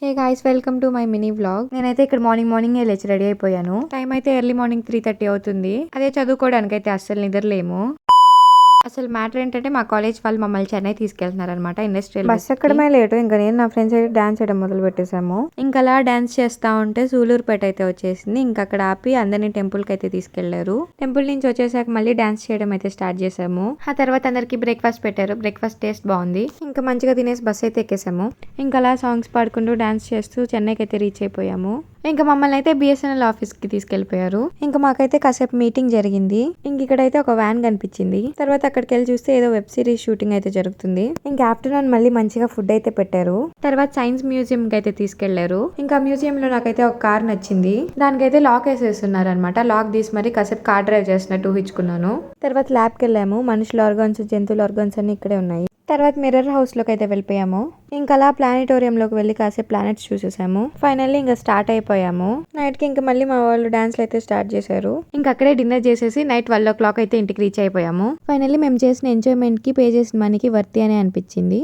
Hey guys, welcome to my mini vlog. నేనైతే ఇక్కడ morning లేచి రెడీ అయిపోయాను. టైం అయితే ఎర్లీ మార్నింగ్ 3:30 అవుతుంది. అదే చదువుకోవడానికి అయితే అస్సలు నిద్రలేము. అసలు మ్యాటర్ ఏంటంటే మా కాలేజ్ వాళ్ళు మమ్మల్ని చెన్నై తీసుకెళ్తున్నారు అనమాట. ఇండస్ట్రియల్ బస్ ఎక్కడమే లేటు. ఇంకా నేను నా ఫ్రెండ్స్ అయితే డాన్స్ చేయడం మొదలు పెట్టేసాము. ఇంకా అలా డాన్స్ చేస్తా ఉంటే సూలూరుపేట అయితే వచ్చేసింది. ఇంకా అక్కడ ఆపి అందరినీ టెంపుల్ కి అయితే తీసుకెళ్లారు. టెంపుల్ నుంచి వచ్చేసాక మళ్ళీ డాన్స్ చేయడం అయితే స్టార్ట్ చేసాము. ఆ తర్వాత అందరికి బ్రేక్ఫాస్ట్ పెట్టారు. బ్రేక్ఫాస్ట్ టేస్ట్ బాగుంది. ఇంకా మంచిగా తినేసి బస్ అయితే ఎక్కేసాము. ఇంకా అలా సాంగ్స్ పాడుకుంటూ డాన్స్ చేస్తూ చెన్నైకి అయితే రీచ్ అయిపోయాము. ఇంకా మమ్మల్ని అయితే బిఎస్ఎన్ఎల్ ఆఫీస్ కి తీసుకెళ్లిపోయారు. ఇంకా మాకైతే కాసేపు మీటింగ్ జరిగింది. ఇంక ఇక్కడైతే ఒక వ్యాన్ కనిపించింది. తర్వాత అక్కడికి వెళ్ళి చూస్తే ఏదో వెబ్ సిరీస్ షూటింగ్ అయితే జరుగుతుంది. ఇంకా ఆఫ్టర్నూన్ మళ్ళీ మంచిగా ఫుడ్ అయితే పెట్టారు. తర్వాత సైన్స్ మ్యూజియం కి అయితే తీసుకెళ్లారు. ఇంకా మ్యూజియం లో నాకైతే ఒక కార్ నచ్చింది. దానికైతే లాక్ వేసేస్తున్నారు అనమాట. లాక్ తీసి మరి కాసేపు కార్ డ్రైవ్ చేసినట్టు ఊహించుకున్నాను. తర్వాత ల్యాబ్ కి వెళ్ళాము. మనుషుల ఆర్గాన్స్, జంతువుల ఆర్గాన్స్ అన్ని ఇక్కడే ఉన్నాయి. తర్వాత మిర్రర్ హౌస్ లోకి అయితే వెళ్ళిపోయాము. ఇంకా అలా ప్లానిటోరియం లోకి వెళ్ళి కాసేపు ప్లానెట్స్ చూసేసాము. ఫైనల్లీ ఇంకా స్టార్ట్ అయిపోయాము. నైట్ కి ఇంకా మళ్ళీ మా వాళ్ళు డాన్స్లు అయితే స్టార్ట్ చేశారు. ఇంకా అక్కడే డిన్నర్ చేసేసి నైట్ 12 o'clock అయితే ఇంటికి రీచ్ అయిపోయాము. ఫైనల్లీ మేము చేసిన ఎంజాయ్మెంట్ కి పే చేసిన మనీకి వర్తి అని అనిపించింది.